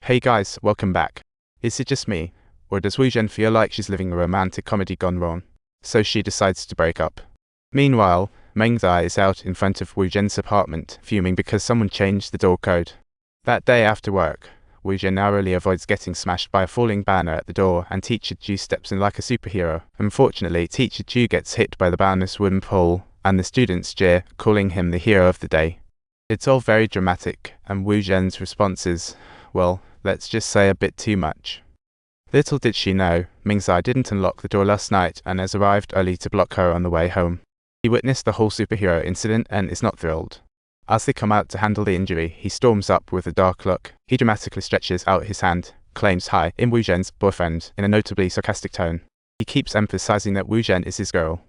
Hey guys, welcome back. Is it just me, or does Woo-Jen feel like she's living a romantic comedy gone wrong? So she decides to break up. Meanwhile, Meng-Zai is out in front of Woo-Jen's apartment, fuming because someone changed the door code. That day after work, Woo-Jen narrowly avoids getting smashed by a falling banner at the door, and Teacher Ju steps in like a superhero. Unfortunately, Teacher Ju gets hit by the banner's wooden pole, and the students jeer, calling him the hero of the day. It's all very dramatic, and Woo-Jen's response is, well, let's just say a bit too much. Little did she know, Meng-Zai didn't unlock the door last night and has arrived early to block her on the way home. He witnessed the whole superhero incident and is not thrilled. As they come out to handle the injury, he storms up with a dark look. He dramatically stretches out his hand, claims hi in Woo-Jen's boyfriend in a notably sarcastic tone. He keeps emphasizing that Woo-Jen is his girl.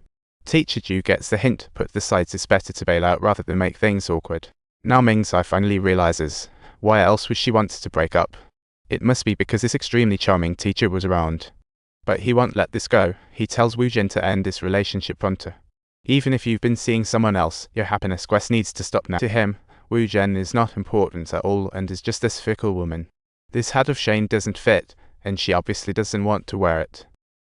Teacher Ju gets the hint, but decides it's better to bail out rather than make things awkward. Now Meng-Zai finally realizes, why else would she want to break up? It must be because this extremely charming teacher was around. But he won't let this go. He tells Woo-Jen to end this relationship pronto. Even if you've been seeing someone else, your happiness quest needs to stop now. To him, Woo-Jen is not important at all and is just this fickle woman. This hat of shame doesn't fit, and she obviously doesn't want to wear it.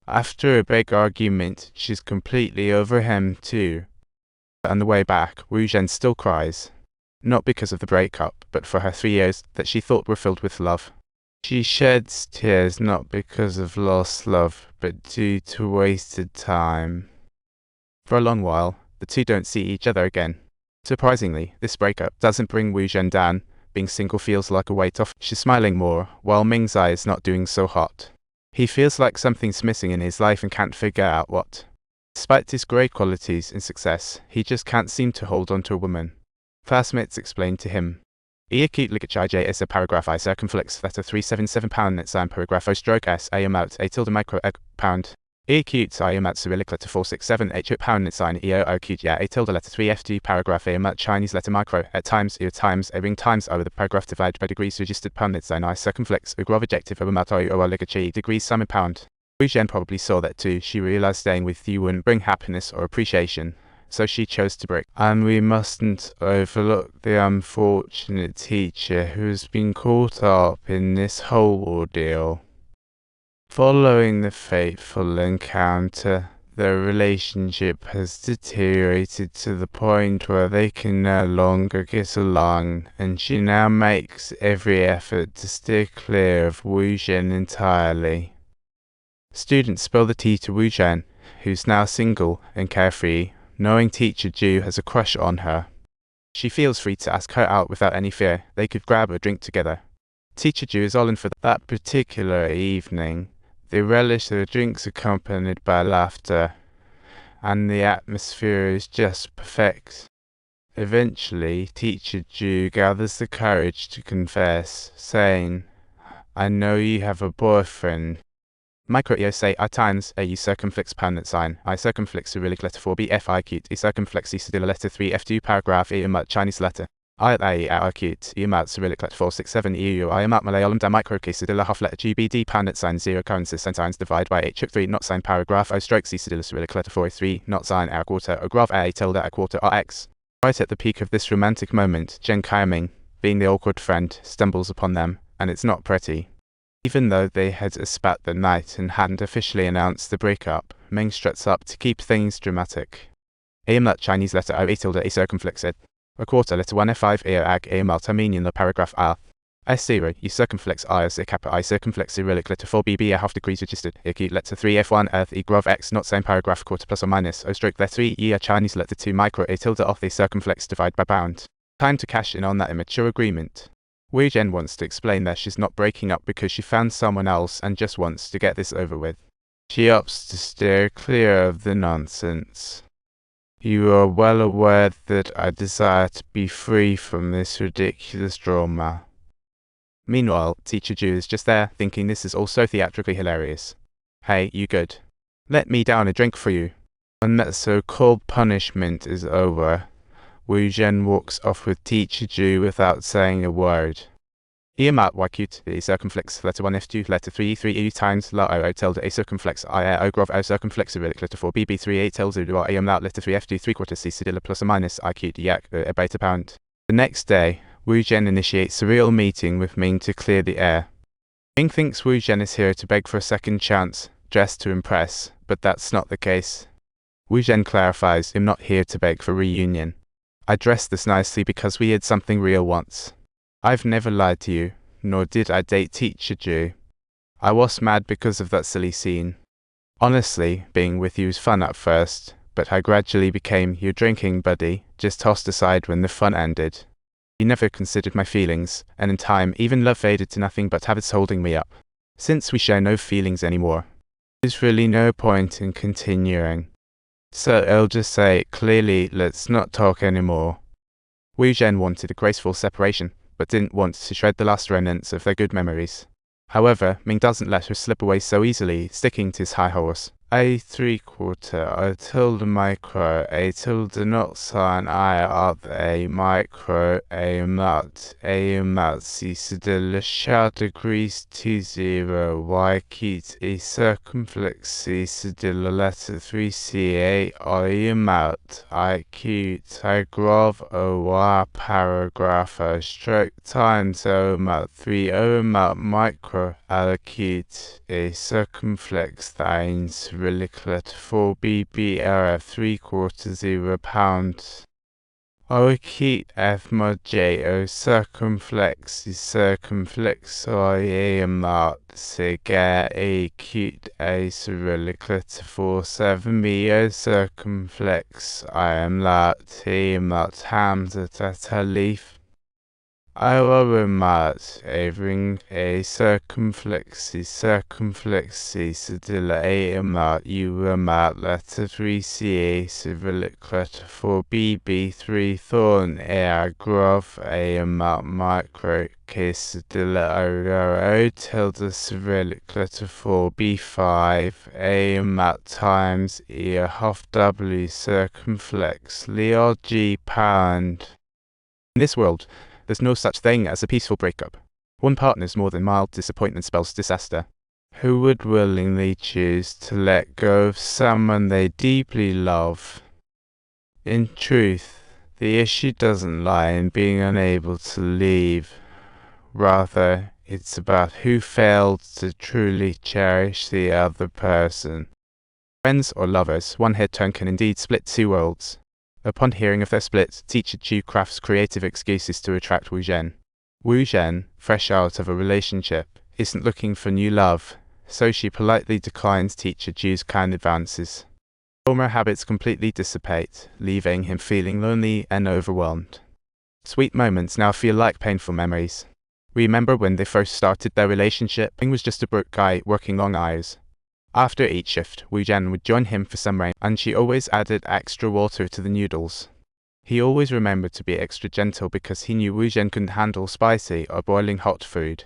After a big argument, she's completely over him too. On the way back, Woo-Jen still cries. Not because of the breakup, but for her 3 years that she thought were filled with love. She sheds tears not because of lost love, but due to wasted time. For a long while, the two don't see each other again. Surprisingly, this breakup doesn't bring Woo-Jen down. Being single feels like a weight off. She's smiling more, while Meng-Zai is not doing so hot. He feels like something's missing in his life and can't figure out what. Despite his great qualities and success, he just can't seem to hold on to a woman. Classmates explained to him. Acute ligachij is a paragraph I circumflex letter 377 pound net sign paragraph o stroke s a amount a tilde micro egg pound. Acute I amount cyrillic letter 467 h pound net sign eo acute ya a tilde letter 3 ft paragraph a amount Chinese letter micro at times times a ring times over the paragraph divided by degrees registered pound net sign I circumflex ugrov adjective of amount o ligachi degrees sum in pound. Woo-Jen probably saw that too. She realized staying with you wouldn't bring happiness or appreciation. So she chose to break. And we mustn't overlook the unfortunate teacher who's been caught up in this whole ordeal. Following the fateful encounter, their relationship has deteriorated to the point where they can no longer get along, and she now makes every effort to steer clear of Woo-Jen entirely. Students spill the tea to Woo-Jen, who's now single and carefree, knowing Teacher Ju has a crush on her. She feels free to ask her out without any fear. They could grab a drink together. Teacher Ju is all in for that particular evening. They relish their drinks accompanied by laughter, and the atmosphere is just perfect. Eventually, Teacher Ju gathers the courage to confess, saying, I know you have a boyfriend. Micro eo say I times a circumflex pound net sign I circumflex cyrillic letter 4 bf I acute e circumflex cedilla letter 3 f2 paragraph e amount Chinese letter I acute e amount cyrillic letter 467 eu I amount Malayalam da micro cedilla half letter gbd pound net sign 0 currency sentines divide by h 3 not sign paragraph o stroke cedilla cyrillic letter 4 not sign a quarter o graph a tilde a quarter rx. Right at the peak of this romantic moment, Jen Kaiming, being the awkward friend, stumbles upon them, and it's not pretty. Even though they had spat the night and hadn't officially announced the breakup, Meng struts up to keep things dramatic. That Chinese letter O tilde a circumflexed. A quarter letter 1 f5 eo ag mal Armenian the paragraph r. S0 you circumflex I as a kappa I circumflex cyrillic letter 4 bb a half degrees registered. Acute letter 3 f1 earth e grov x not same paragraph quarter plus or minus o stroke letter 3 e a Chinese letter 2 micro a tilde off the circumflex divide by bound. Time to cash in on that immature agreement. Woo-Jen wants to explain that she's not breaking up because she found someone else and just wants to get this over with. She opts to steer clear of the nonsense. You are well aware that I desire to be free from this ridiculous drama. Meanwhile, Teacher Ju is just there, thinking this is also theatrically hilarious. Hey, you good? Let me down a drink for you. When that so-called punishment is over, Woo-Jen walks off with Teacher Ju without saying a word. Eamat Wakut, a circumflex letter 1 f2 letter 3 3 e times la o tilde a circumflex I o grov o circumflex cyrillic letter 4 bb 3 8 tilde a am out letter 3 f2 3 quarters c cedilla plus or minus I cute yak a beta pound. The next day, Woo-Jen initiates a real meeting with Ming to clear the air. Ming thinks Wu Zhen is here to beg for a second chance, dressed to impress, but that's not the case. Wu Zhen clarifies, I'm not here to beg for reunion. I dressed this nicely because we had something real once. I've never lied to you, nor did I date Teacher Ju. I was mad because of that silly scene. Honestly, being with you was fun at first, but I gradually became your drinking buddy, just tossed aside when the fun ended. You never considered my feelings, and in time even love faded to nothing but habits holding me up. Since we share no feelings anymore, there's really no point in continuing. So I'll just say, clearly, let's not talk anymore. Wu Zhen wanted a graceful separation, but didn't want to shred the last remnants of their good memories. However, Ming doesn't let her slip away so easily, sticking to his high horse. A tilde micro, a tilde not sign, I at a micro, a mat, c de le chat degrees T0, y keat, a circumflex, c de la letter 3ca, I mat, I cute, I grove, o y paragraph, stroke times o mat 3 o mat micro, allocate, a circumflex thines, reliclet 4 BBRF 3/4 £0. Allocate F mod J O circumflex I mat cigar a cute a reliclet 47 me o circumflex I am lat a mat hams at a leaf. I will mat a ring a circumflex still a mat you mat letter 3ca civiliclet 4 BB 3 thorn a grove a mat micro case still o tilde civiliclet 4 B5 a mat times e half W circumflex Leo G pound. In this world, there's no such thing as a peaceful breakup. One partner's more than mild disappointment spells disaster. Who would willingly choose to let go of someone they deeply love? In truth, the issue doesn't lie in being unable to leave. Rather, it's about who failed to truly cherish the other person. Friends or lovers, one head turn can indeed split two worlds. Upon hearing of their split, Teacher Chu crafts creative excuses to attract Wu Zhen. Wu Zhen, fresh out of a relationship, isn't looking for new love, so she politely declines Teacher Chu's kind advances. Former habits completely dissipate, leaving him feeling lonely and overwhelmed. Sweet moments now feel like painful memories. Remember when they first started their relationship? Ming was just a broke guy working long hours. After each shift, Wu Zhen would join him for some ramen, and she always added extra water to the noodles. He always remembered to be extra gentle because he knew Wu Zhen couldn't handle spicy or boiling hot food.